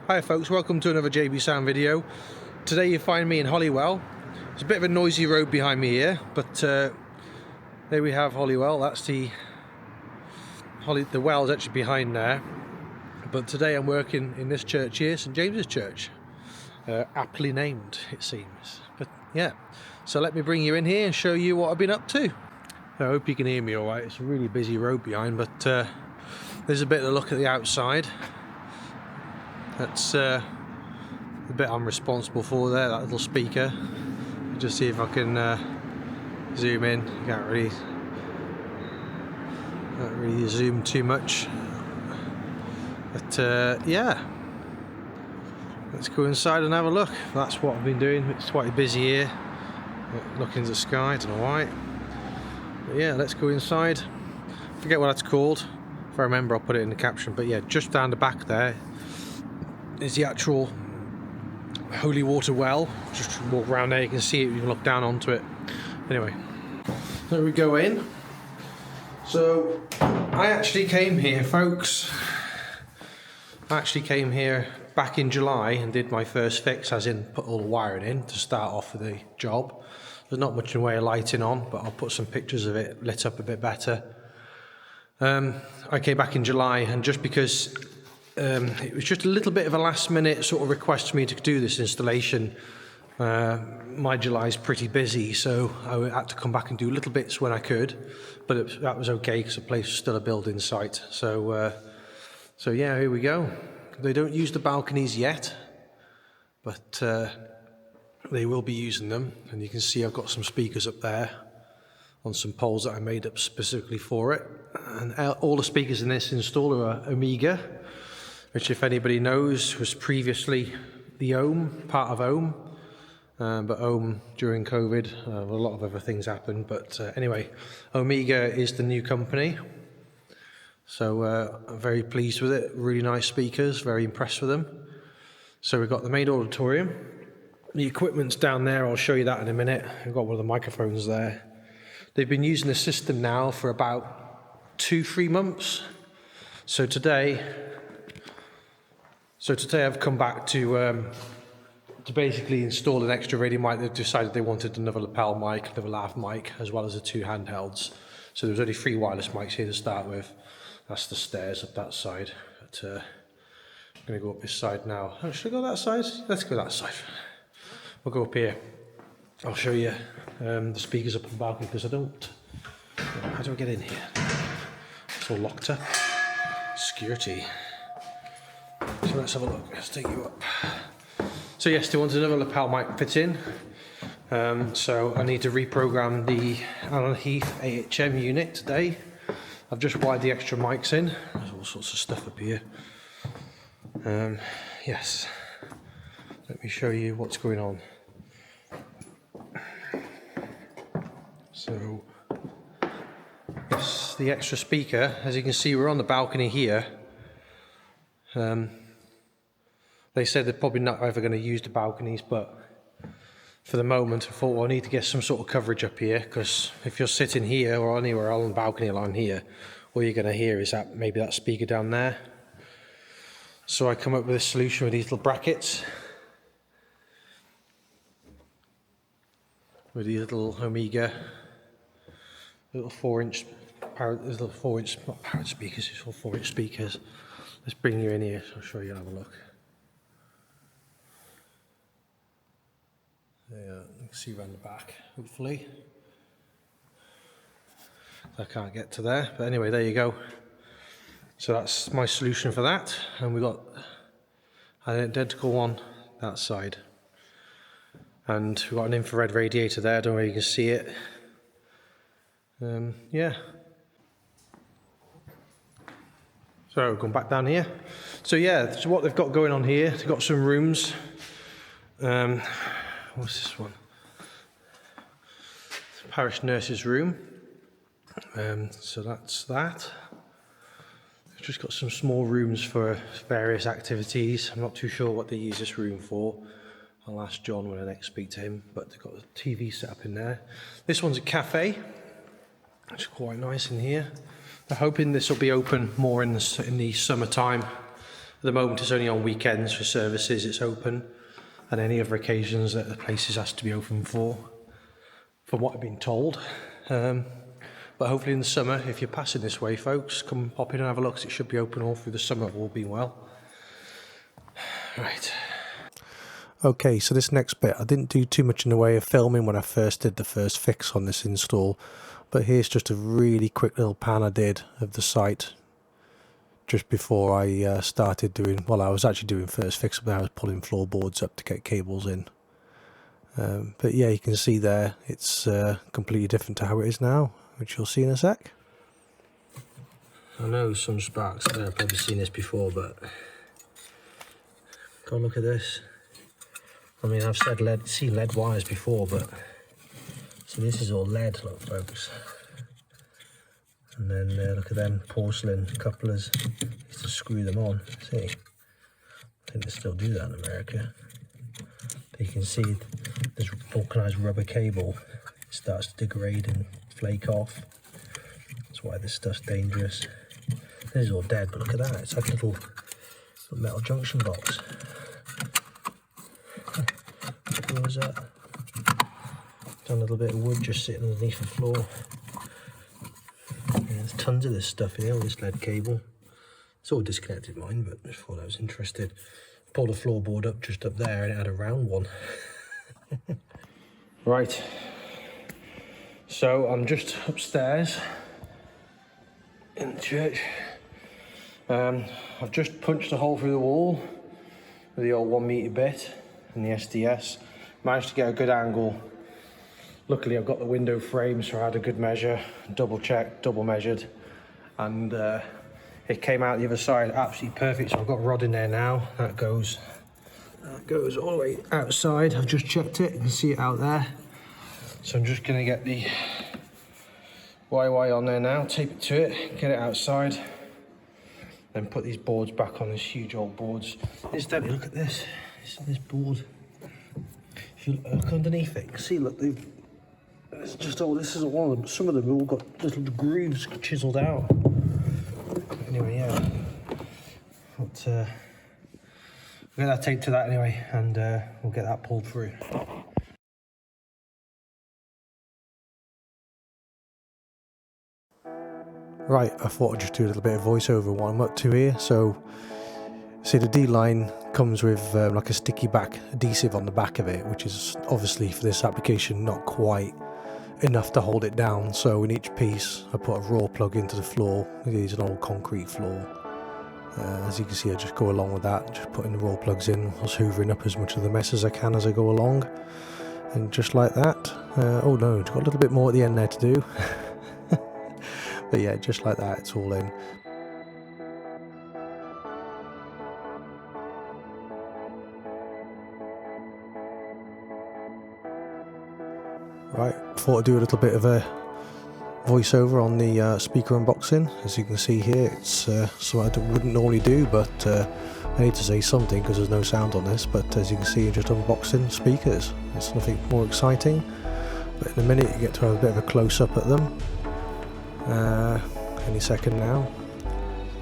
Hi folks, welcome to another JB Sound video. Today you find me in Holywell. It's a bit of a noisy road behind me here, but there we have Holywell. That's the well is actually behind there. But today I'm working in this church here, St James's Church. Aptly named, it seems. But yeah, so let me bring you in here and show you what I've been up to. I hope you can hear me alright. It's a really busy road behind, but there's a bit of a look at the outside. That's the bit I'm responsible for there, that little speaker. Just see if I can zoom in. You can't really zoom too much. But yeah, let's go inside and have a look. That's what I've been doing. It's quite busy here. Looking at the sky, I don't know why. But yeah, let's go inside. Forget what that's called. If I remember, I'll put it in the caption. But yeah, just down the back there is the actual holy water well. Just walk around there, you can see it, you can look down onto it. Anyway, there we go in. So I actually came here, folks. I actually came here back in July and did my first fix, as in put all the wiring in to start off with the job. There's not much in the way of lighting on, but I'll put some pictures of it lit up a bit better. I came back in July, and just because it was just a little bit of a last minute sort of request for me to do this installation. My July is pretty busy, so I had to come back and do little bits when I could, but that was okay because the place was still a building site. So yeah, here we go. They don't use the balconies yet, but they will be using them, and you can see I've got some speakers up there on some poles that I made up specifically for it, and all the speakers in this installer are Omega, which, if anybody knows, was previously the Ohm, part of Ohm, but Ohm during COVID, a lot of other things happened, but anyway, Omega is the new company, so I'm very pleased with it. Really nice speakers, very impressed with them. So we've got the main auditorium, the equipment's down there, I'll show you that in a minute. We've got one of the microphones there. They've been using the system now for about 2-3 months, so today I've come back to basically install an extra radio mic. They've decided they wanted another lapel mic, another lav mic, as well as the 2 handhelds. So there's only 3 wireless mics here to start with. That's the stairs up that side. But I'm going to go up this side now. Oh, should I go that side? Let's go that side. We'll go up here. I'll show you the speakers up on the balcony, because how do I get in here? It's all locked up. Security. So let's have a look. Let's take you up. So yes, they wanted another lapel mic fit in. So I need to reprogram the Allen Heath AHM unit today. I've just wired the extra mics in. There's all sorts of stuff up here. Yes. Let me show you what's going on. So this is the extra speaker. As you can see, we're on the balcony here. They said they're probably not ever going to use the balconies, but for the moment I thought, well, I need to get some sort of coverage up here, because if you're sitting here or anywhere on the balcony along here, all you're going to hear is that maybe that speaker down there. So I come up with a solution with these little brackets, with these little Omega little 4-inch not parrot speakers, it's all 4-inch speakers. Let's bring you in here, so I'll show you, have a look. Yeah, you can see around the back, hopefully. I can't get to there, but anyway, there you go. So that's my solution for that, and we've got an identical one that side. And we've got an infrared radiator there, I don't know if you can see it. Yeah. So going back down here. So yeah, so what they've got going on here, they've got some rooms. What's this one? Parish nurse's room. So that's that. They've just got some small rooms for various activities. I'm not too sure what they use this room for. I'll ask John when I next speak to him, but they've got a TV set up in there. This one's a cafe. It's quite nice in here. I'm hoping this will be open more in the summertime, the moment it's only on weekends for services it's open, and any other occasions that the place has to be open for, from what I've been told. But hopefully in the summer, if you're passing this way, folks, come pop in and have a look, 'cause it should be open all through the summer, all being well. Right. Okay, so this next bit, I didn't do too much in the way of filming when I first did the first fix on this install, but here's just a really quick little pan I did of the site just before I started doing, well, I was actually doing first fix, but I was pulling floorboards up to get cables in. But yeah, you can see there, it's completely different to how it is now, which you'll see in a sec. I know some sparks there, I've probably seen this before, but go look at this. I mean, I've said seen lead wires before, but see, this is all lead, look, folks. And then look at them porcelain couplers. Used to screw them on. See, I think they still do that in America. But you can see this vulcanized rubber cable. It starts to degrade and flake off. That's why this stuff's dangerous. This is all dead, but look at that. It's like a little metal junction box. What was that? Done a little bit of wood just sitting underneath the floor. Yeah, there's tons of this stuff here, all this lead cable. It's all disconnected mine, but I just thought I was interested. Pulled a floorboard up just up there and it had a round one. Right. So I'm just upstairs in the church. I've just punched a hole through the wall with the old 1 meter bit and the SDS. Managed to get a good angle. Luckily I've got the window frame, so I had a good measure, double checked, double measured, and it came out the other side absolutely perfect. So I've got a rod in there now. That goes all the way outside. I've just checked it, you can see it out there. So I'm just gonna get the YY on there now, tape it to it, get it outside, then put these boards back on, these huge old boards. Incidentally, look at this board. If you look underneath it, you can see, look, it's just all, this isn't one of them, some of them have all got little grooves chiseled out. Anyway, yeah. But we'll get that taped to that anyway, and we'll get that pulled through. Right, I thought I'd just do a little bit of voiceover what I'm up to here. So, see, the D-line comes with like a sticky back adhesive on the back of it, which is obviously for this application not quite enough to hold it down. So in each piece I put a raw plug into the floor. It is an old concrete floor. As you can see, I just go along with that, just putting the raw plugs in, whilst hoovering up as much of the mess as I can as I go along. And just like that. Oh no, it's got a little bit more at the end there to do. But yeah, just like that, it's all in. Right, thought I'd do a little bit of a voiceover on the speaker unboxing. As you can see here, it's something I wouldn't normally do, but I need to say something because there's no sound on this. But as you can see, just unboxing speakers. It's nothing more exciting. But in a minute, you get to have a bit of a close-up at them. Any second now.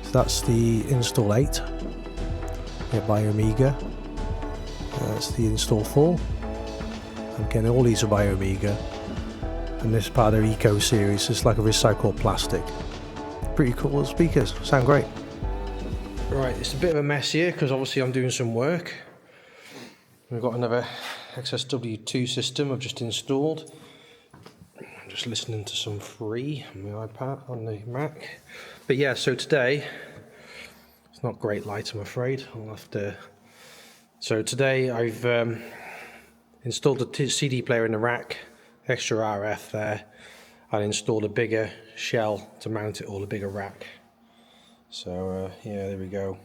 So that's the Install 8 by Omega. That's the Install 4. Again, all these are by Omega, and this is part of their Eco series. It's like a recycled plastic. Pretty cool little speakers, sound great. Right, it's a bit of a mess here because obviously I'm doing some work. We've got another XSW2 system I've just installed. I'm just listening to some free on my iPad, on the Mac. But yeah, so today, it's not great light, I'm afraid. I'll have to. So today I've installed a CD player in the rack, extra RF there, and installed a bigger shell to mount it all, a bigger rack. So yeah, there we go.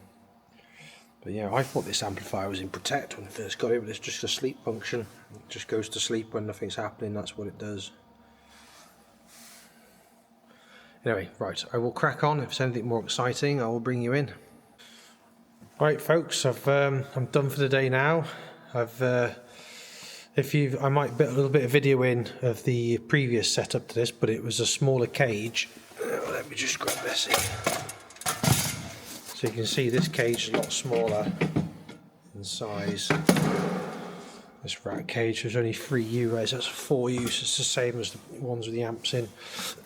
But yeah, I thought this amplifier was in Protect when I first got it, but it's just a sleep function. It just goes to sleep when nothing's happening, that's what it does. Anyway, right, I will crack on. If there's anything more exciting, I will bring you in. Right, folks, I'm done for the day now. I might put a little bit of video in of the previous setup to this, but it was a smaller cage. Let me just grab this in. So you can see this cage is a lot smaller in size. This rack cage was only 3 euros, that's 4 use, it's the same as the ones with the amps in.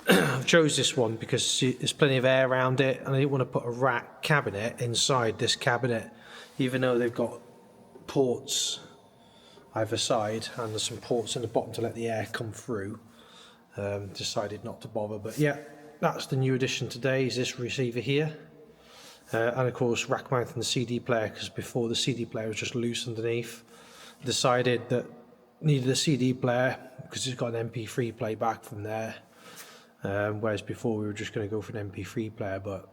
I've chose this one because there's plenty of air around it, and I didn't want to put a rack cabinet inside this cabinet, even though they've got ports either side and there's some ports in the bottom to let the air come through. Decided not to bother, but yeah, that's the new addition today, is this receiver here. And of course rack mounting the CD player, because before the CD player was just loose underneath. Decided that needed a CD player because it's got an MP3 playback from there, whereas before we were just going to go for an MP3 player, but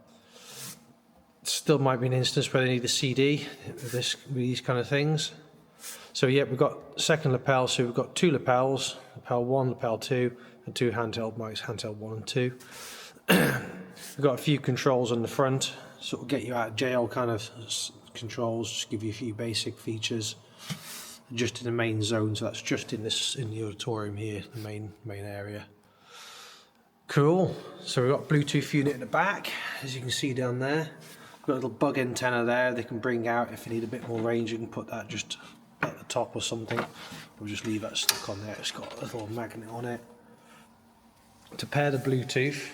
still might be an instance where they need a CD with these kind of things. So yeah, we've got second lapel, so we've got 2 lapels, lapel 1, lapel 2, and 2 handheld mics, handheld 1 and 2. We've got a few controls on the front, sort of get you out of jail kind of controls, just give you a few basic features. Just in the main zone, so that's just in the auditorium here, the main area. Cool. So we've got Bluetooth unit in the back, as you can see down there. Got a little bug antenna there they can bring out if you need a bit more range. You can put that just at the top or something. We'll just leave that stuck on there. It's got a little magnet on it. To pair the Bluetooth,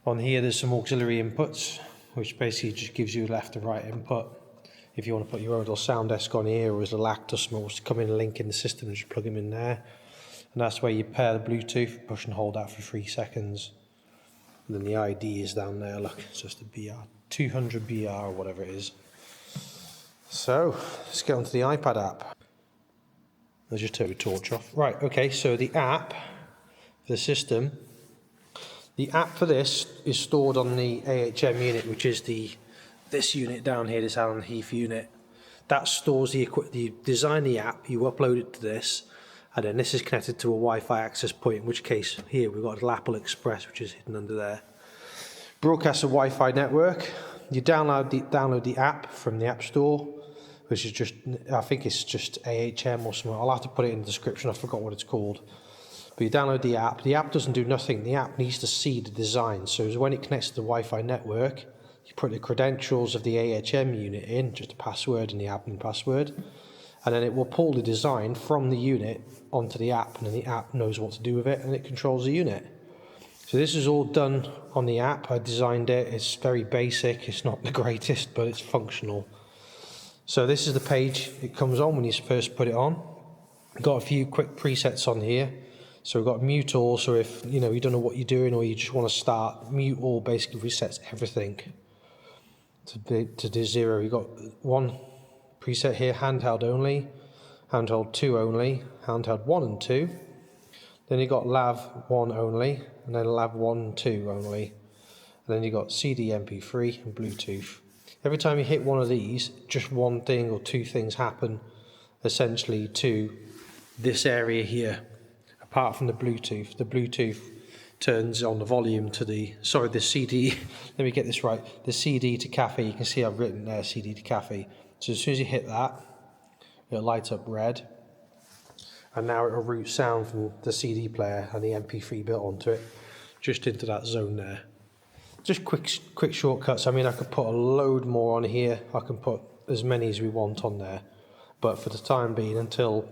on here there's some auxiliary inputs, which basically just gives you left and right input. If you want to put your own little sound desk on here, or as a Lactus wants to come in and link in the system and just plug them in there. And that's where you pair the Bluetooth, push and hold that for 3 seconds. And then the ID is down there, look, it's just a BR, 200 BR or whatever it is. So, let's get onto the iPad app. I'll just turn the torch off. Right, okay, so the app for the system. The app for this is stored on the AHM unit, which is this unit down here, this Allen Heath unit. That stores you design the app, you upload it to this, and then this is connected to a Wi-Fi access point, in which case here we've got Apple Express, which is hidden under there. Broadcast a Wi-Fi network. You download the app from the App Store, which is just, I think it's just AHM or something. I'll have to put it in the description, I forgot what it's called. But you download the app. The app doesn't do nothing. The app needs to see the design. So when it connects to the Wi-Fi network, you put the credentials of the AHM unit in, just a password and the admin password, and then it will pull the design from the unit onto the app, and then the app knows what to do with it, and it controls the unit. So this is all done on the app. I designed it. It's very basic. It's not the greatest, but it's functional. So this is the page it comes on when you first put it on. Got a few quick presets on here. So we've got mute all, so if you don't know what you're doing or you just want to start, mute all basically resets everything to do 0. You've got 1 preset here, handheld only, handheld 2 only, handheld 1 and 2. Then you've got lav 1 only, and then lav 1 and 2 only. And then you've got CD, MP3 and Bluetooth. Every time you hit one of these, just one thing or 2 things happen essentially to this area here. Apart from the Bluetooth turns on the volume to the CD, let me get this right, the CD to cafe. You can see I've written there CD to cafe. So as soon as you hit that, it'll light up red, and now it'll route sound from the CD player and the MP3 bit onto it, just into that zone there. Just quick shortcuts. I mean, I could put a load more on here. I can put as many as we want on there, but for the time being, until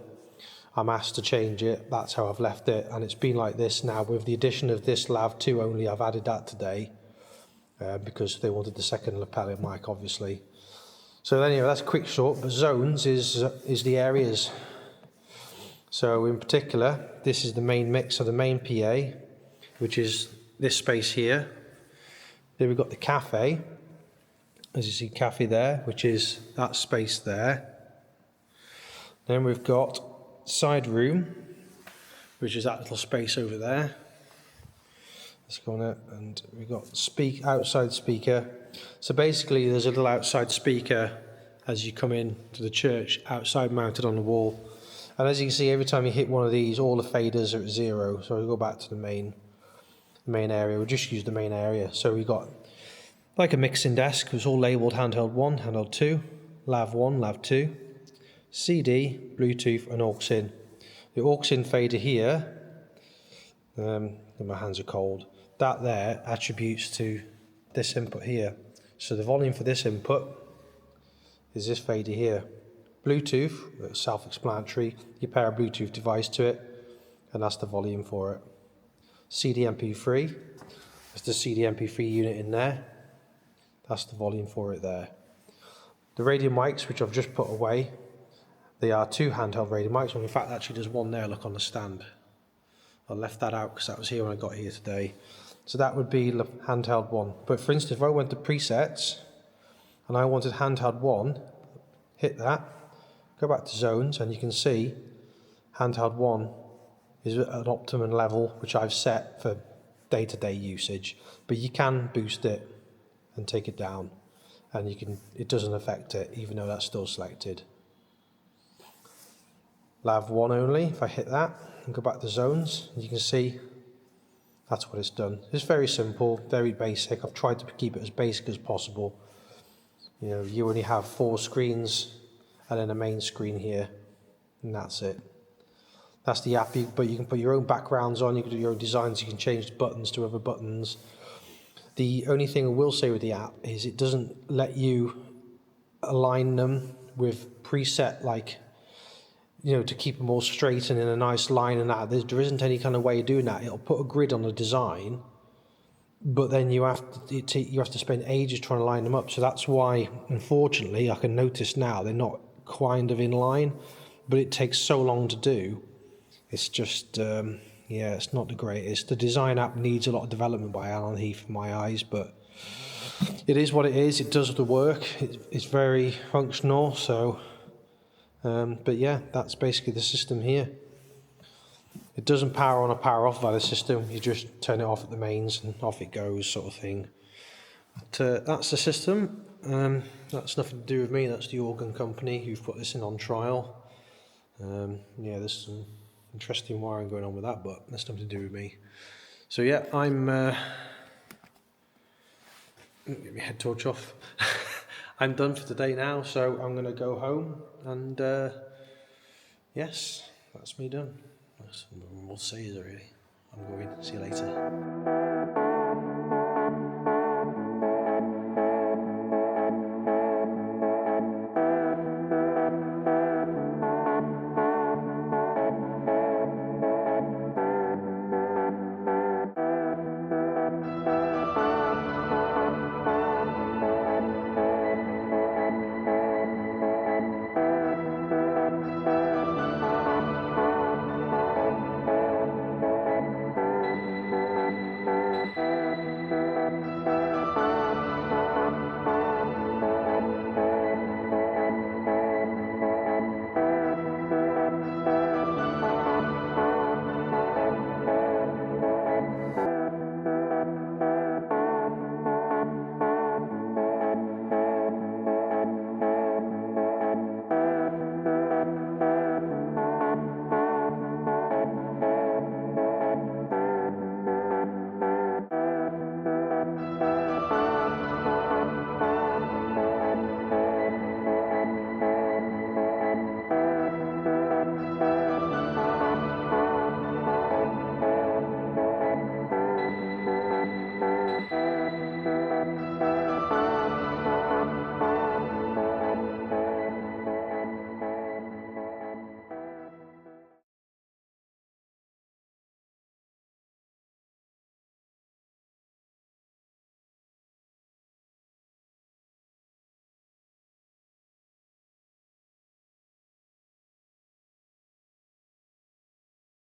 I'm asked to change it, that's how I've left it, and it's been like this now. With the addition of this lav 2 only, I've added that today because they wanted the second lapel mic, obviously. So anyway, that's quick short. But zones is the areas. So in particular, this is the main mix of the main PA, which is this space here. Then we've got the cafe, as you see, cafe there, which is that space there. Then we've got side room, which is that little space over there. Let's go on it, and we've got outside speaker. So basically there's a little outside speaker as you come in to the church, outside mounted on the wall. And as you can see, every time you hit one of these, all the faders are at 0. So we'll go back to the main area. We'll just use the main area. So we've got like a mixing desk. It's all labelled handheld 1, handheld 2, lav 1, lav 2. CD, Bluetooth and aux in. The aux in fader here, my hands are cold, that there attributes to this input here. So the volume for this input is this fader here. Bluetooth, that's self-explanatory. You pair a Bluetooth device to it, and that's the volume for it. CD-MP3, there's the CD-MP3 unit in there. That's the volume for it there. The radio mics, which I've just put away, they are 2 handheld radio mics. Well, in fact, actually there's one there, look, on the stand. I left that out because that was here when I got here today. So that would be handheld 1. But for instance, if I went to presets, and I wanted handheld 1, hit that, go back to zones, and you can see handheld 1 is at an optimum level, which I've set for day-to-day usage. But you can boost it and take it down, and it doesn't affect it, even though that's still selected. Lav 1 only, if I hit that and go back to zones, you can see that's what it's done. It's very simple, very basic. I've tried to keep it as basic as possible. You know, you only have 4 screens and then a main screen here, and that's it. That's the app, but you can put your own backgrounds on, you can do your own designs, you can change the buttons to other buttons. The only thing I will say with the app is it doesn't let you align them with preset, like, you know, to keep them all straight and in a nice line and that. There isn't any kind of way of doing that. It'll put a grid on the design, but then you have to spend ages trying to line them up. So that's why, unfortunately, I can notice now they're not kind of in line, but it takes so long to do. It's just, yeah, it's not the greatest. The design app needs a lot of development by Allen Heath in my eyes, but it is what it is. It does the work. It's very functional. So, but yeah, that's basically the system here. It doesn't power on or power off by the system. You just turn it off at the mains and off it goes, sort of thing. But that's the system. That's nothing to do with me. That's the organ company who've put this in on trial. Yeah, there's some interesting wiring going on with that, but that's nothing to do with me. So yeah, I'm get my head torch off. I'm done for today now, so I'm going to go home, and yes, that's me done. We'll see, is it really? I'm going. See you later.